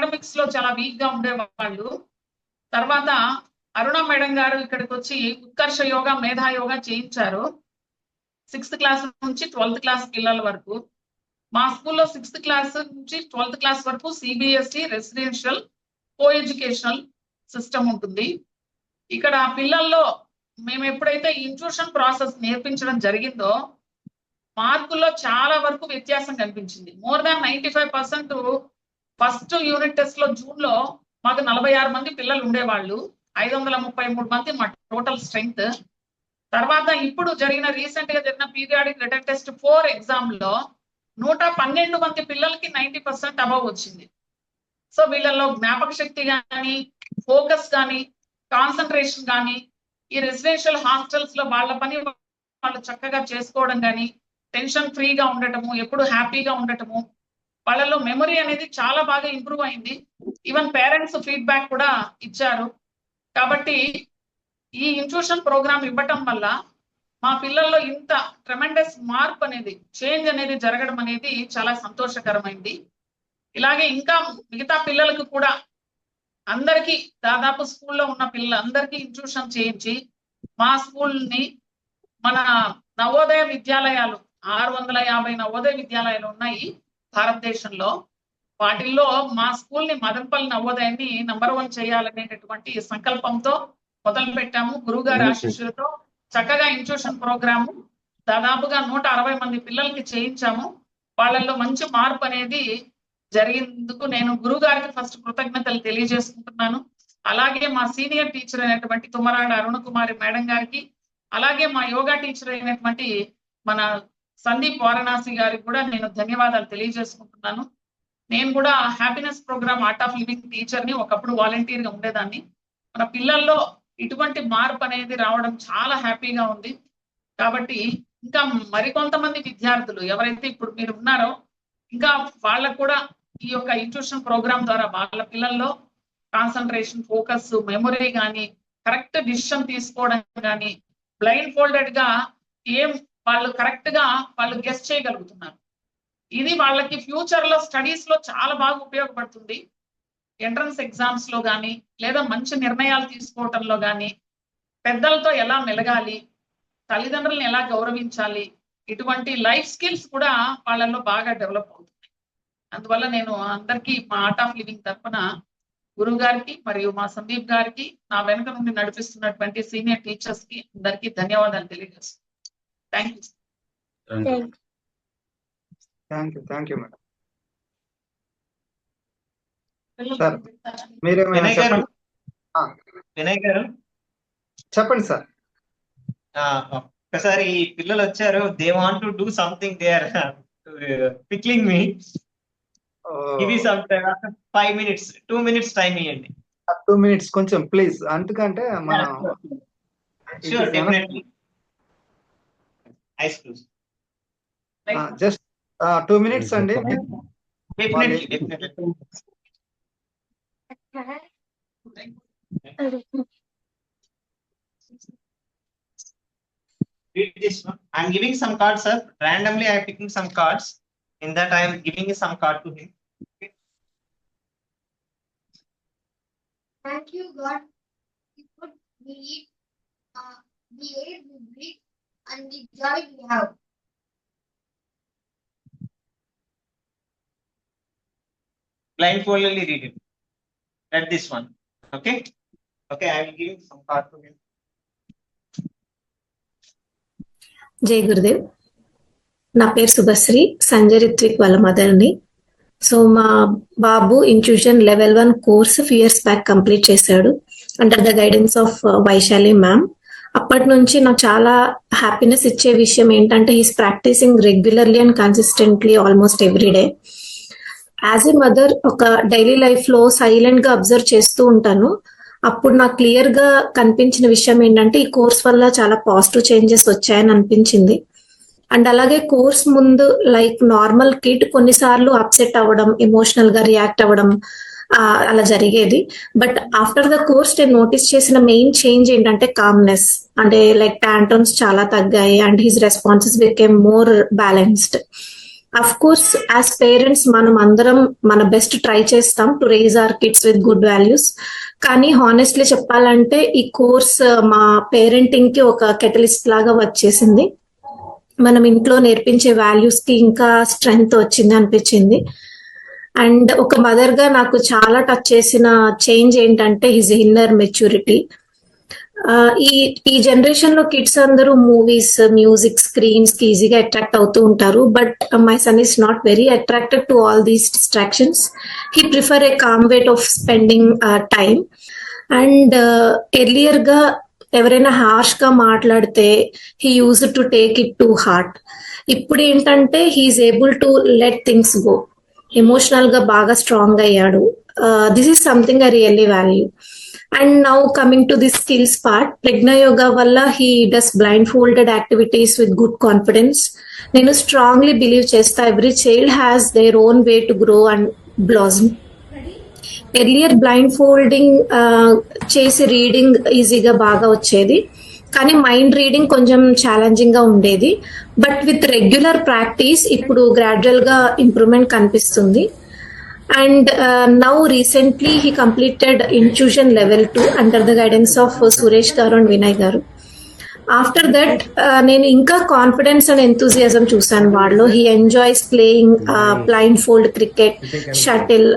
Academics లో చాలా week గా ఉండేవాళ్ళు. తర్వాత అరుణ మేడం గారు ఇక్కడికి వచ్చి ఉత్కర్ష యోగా, మేధా యోగా చేయించారు 6th క్లాస్ నుంచి 12th క్లాస్ పిల్లల వరకు. మా స్కూల్లో 6th క్లాస్ నుంచి 12th క్లాస్ వరకు సిబిఎస్ఈ రెసిడెన్షియల్ కో ఎడ్యుకేషనల్ సిస్టమ్ ఉంటుంది. ఇక్కడ పిల్లల్లో మేము ఎప్పుడైతే ఇంట్రూషన్ ప్రాసెస్ నేర్పించడం జరిగిందో మార్కుల్లో చాలా వరకు వ్యత్యాసం కనిపించింది. More than 95% first unit test లో జూన్ లో మాకు 46 మంది పిల్లలు ఉండేవాళ్ళు, 533 మంది మా టోటల్ స్ట్రెంగ్త్. తర్వాత ఇప్పుడు రీసెంట్ గా జరిగిన పీరియాడిక్ రిటర్న్ టెస్ట్ 4 ఎగ్జామ్ లో 112 మంది పిల్లలకి 90% అబవ్ వచ్చింది. సో వీళ్ళల్లో జ్ఞాపక శక్తి కానీ, ఫోకస్ కానీ, కాన్సన్ట్రేషన్ కానీ, ఈ రెసిడెన్షియల్ హాస్టల్స్ లో వాళ్ళ పని వాళ్ళు చక్కగా చేసుకోవడం కానీ, టెన్షన్ ఫ్రీగా ఉండటము, ఎప్పుడు హ్యాపీగా ఉండటము, వాళ్ళలో మెమరీ అనేది చాలా బాగా ఇంప్రూవ్ అయింది. ఈవెన్ పేరెంట్స్ ఫీడ్బ్యాక్ కూడా ఇచ్చారు. కాబట్టి ఈ ఇంట్రూషన్ ప్రోగ్రామ్ ఇవ్వటం వల్ల మా పిల్లల్లో ఇంత ట్రెమెండస్ మార్పు అనేది, చేంజ్ అనేది జరగడం అనేది చాలా సంతోషకరమైంది. ఇలాగే ఇంకా మిగతా పిల్లలకు కూడా అందరికీ దాదాపు స్కూల్లో ఉన్న పిల్లలందరికీ ఇంట్రూషన్ చేయించి మా స్కూల్ని మన నవోదయ విద్యాలయాలు 650 నవోదయ విద్యాలయాలు ఉన్నాయి భారతదేశంలో. వాటిల్లో మా స్కూల్ ని మదనపల్లి నవోదయాన్ని నంబర్ 1 చేయాలనేటటువంటి సంకల్పంతో మొదలు పెట్టాము. గురువుగారి ఆశీస్సులతో చక్కగా ఇంట్రూషన్ ప్రోగ్రాము దాదాపుగా 160 మంది పిల్లలకి చేయించాము. వాళ్ళల్లో మంచి మార్పు అనేది జరిగినందుకు నేను గురువు గారికి ఫస్ట్ కృతజ్ఞతలు తెలియజేసుకుంటున్నాను. అలాగే మా సీనియర్ టీచర్ అయినటువంటి తుమ్మరాడ అరుణ కుమారి మేడం గారికి, అలాగే మా యోగా టీచర్ అయినటువంటి మన సందీప్ వారణాసి గారికి కూడా నేను ధన్యవాదాలు తెలియజేసుకుంటున్నాను. నేను కూడా happiness program Art of Living teacher ని ఒకప్పుడు వాలంటీర్ గా ఉండేదాన్ని. మన పిల్లల్లో ఇటువంటి మార్పు అనేది రావడం చాలా హ్యాపీగా ఉంది. కాబట్టి ఇంకా మరికొంతమంది విద్యార్థులు ఎవరైతే ఇప్పుడు మీరు ఉన్నారో ఇంకా వాళ్ళకు కూడా ఈ యొక్క ఇంట్రూషన్ ప్రోగ్రామ్ ద్వారా వాళ్ళ పిల్లల్లో కాన్సన్ట్రేషన్, ఫోకస్, మెమొరీ కానీ, కరెక్ట్ డిసిషన్ తీసుకోవడం కానీ, బ్లైండ్ ఫోల్డెడ్ గా ఏం వాళ్ళు కరెక్ట్ గా వాళ్ళు గెస్ చేయగలుగుతున్నారు. ఇది వాళ్ళకి ఫ్యూచర్ లో స్టడీస్ లో చాలా బాగా ఉపయోగపడుతుంది. ఎంట్రన్స్ ఎగ్జామ్స్ లో కానీ, లేదా మంచి నిర్ణయాలు తీసుకోవటంలో కానీ, పెద్దలతో ఎలా మెలగాలి, తల్లిదండ్రులను ఎలా గౌరవించాలి, ఇటువంటి లైఫ్ స్కిల్స్ కూడా వాళ్ళల్లో బాగా డెవలప్ అవుతున్నాయి. అందువల్ల నేను అందరికీ మా ఆర్ట్ ఆఫ్ లివింగ్ తరఫున గురువు గారికి మరియు మా సందీప్ గారికి, నా వెనుక నుండి నడిపిస్తున్నటువంటి సీనియర్ టీచర్స్ కి అందరికీ ధన్యవాదాలు తెలియజేస్తున్నాను. Thank you madam. సార్ మీరేమైనా చెప్పండి. వినయ్ గారు చెప్పండి సార్. ఒకసారి పిల్లలు వచ్చారు, they want to do something, they are pickling me. ఇవి 5 minutes 2 minutes టైం ఇవ్వండి. 2 minutes కొంచెం ప్లీజ్, ఎందుకంటే మన sure definitely eyes close just 2 minutes అండి. Definitely read this one. I am giving some cards, sir. Randomly I am picking some cards. In that I am giving some card to him. Okay. Thank you, God. The food we eat, the air we breathe, and the joy we have. Blindfoldedly read it. Read this one. Okay. Okay, I am giving some card to him. జై గురుదేవ్. నా పేరు శుభశ్రీ, సంజయ్ రిత్విక్ వాళ్ళ మదర్ని. So మా బాబు intuition level 1 course few years back complete చేశాడు under the guidance of Vaishali ma'am. అప్పటి నుంచి నాకు చాలా హ్యాపీనెస్ ఇచ్చే విషయం ఏంటంటే he's practising regularly and consistently almost every day. As a mother ఒక డైలీ లైఫ్ లో సైలెంట్ గా అబ్జర్వ్ చేస్తూ ఉంటాను. అప్పుడు నాకు క్లియర్ గా కనిపించిన విషయం ఏంటంటే ఈ కోర్స్ వల్ల చాలా పాజిటివ్ చేంజెస్ వచ్చాయని అనిపించింది. అండ్ అలాగే కోర్స్ ముందు లైక్ నార్మల్ కిడ్ కొన్నిసార్లు అప్సెట్ అవ్వడం, ఎమోషనల్ గా రియాక్ట్ అవ్వడం అలా జరిగేది. బట్ ఆఫ్టర్ ద కోర్స్ నేను నోటీస్ చేసిన మెయిన్ చేంజ్ ఏంటంటే కామ్నెస్. అంటే లైక్ టాంట్రమ్స్ చాలా తగ్గాయి and his responses became more balanced. Of course as parents మనం అందరం మన బెస్ట్ ట్రై చేస్తాం to raise our kids with good values. కానీ హానెస్ట్లీ చెప్పాలంటే ఈ కోర్స్ మా పేరెంటింగ్ కి ఒక కెటలిస్ట్ లాగా వచ్చేసింది. మనం ఇంట్లో నేర్పించే వాల్యూస్ కి ఇంకా స్ట్రెంగ్త్ వచ్చింది అనిపించింది. అండ్ ఒక మదర్ గా నాకు చాలా టచ్ చేసిన చేంజ్ ఏంటంటే హిజ్ ఇన్నర్ మెచ్యూరిటీ. ఈ జనరేషన్ లో కిడ్స్ అందరూ మూవీస్, మ్యూజిక్, స్క్రీన్స్ కి ఈజీగా అట్రాక్ట్ అవుతూ ఉంటారు. But my son is not very attracted to all these distractions. He prefer a calm way of spending time. And earlier గా ఎవరైనా హార్ష్ గా మాట్లాడితే he use to take it to heart. ఇప్పుడు ఏంటంటే he is able to let things go. Emotional గా బాగా strong అయ్యాడు. This is something I really value. And now coming to the skills part, Pragna Yoga valla he does blindfolded activities with good confidence. Nenu strongly believe chesta every child has their own way to grow and blossom. Earlier blindfolding chesi reading easy ga baga vachedi, కానీ mind reading కొంచెం challenging గా ఉండేది. But with regular practice ఇప్పుడు gradual గా improvement కనిపిస్తుంది. And now recently he completed Intuition Level 2 under the guidance of Suresh Garu and Vinay Garu. After that నేను ఇంకా confidence and enthusiasm చూసాను వాడిలో. He enjoys playing blind fold cricket, shuttle,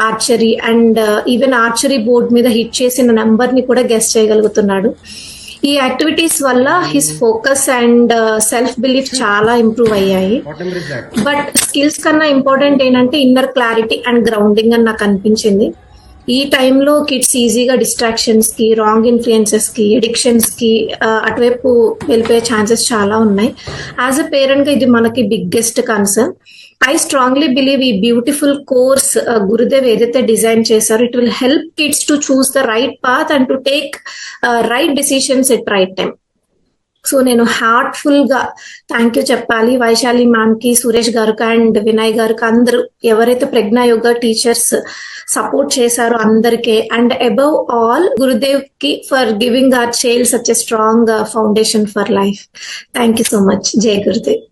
archery and even archery board మీద hit చేసిన number ని కూడా guess చేయగలుగుతున్నాడు. ఈ activities వల్ల his focus and self belief చాలా ఇంప్రూవ్ అయ్యాయి. బట్ స్కిల్స్ కన్నా ఇంపార్టెంట్ ఏంటంటే ఇన్నర్ క్లారిటీ అండ్ గ్రౌండింగ్ అని నాకు అనిపించింది. ఈ టైంలో కిడ్స్ ఈజీగా డిస్ట్రాక్షన్స్ కి, రాంగ్ ఇన్ఫ్లుయెన్సెస్ కి, ఎడిక్షన్స్ కి అటువైపు వెళ్ళిపోయే ఛాన్సెస్ చాలా ఉన్నాయి. యాజ్ అ పేరెంట్ గా ఇది మనకి biggest concern. I strongly believe ఈ బ్యూటిఫుల్ కోర్స్ గురుదేవ్ ఏదైతే డిజైన్ చేశారో it will help kids to choose the right path and to take right decisions at right time. So నేను హార్ట్ఫుల్ గా థ్యాంక్ యూ చెప్పాలి Vaishali ma'am కి, సురేష్ గారికి అండ్ వినయ్ గారికి, అందరూ ఎవరైతే ప్రజ్ఞా యోగా టీచర్స్ సపోర్ట్ చేశారో అందరికీ. అండ్ అబౌవ్ ఆల్ గురుదేవ్ కి for giving our child such a strong foundation for life. Thank you so much. జై గురుదేవ్.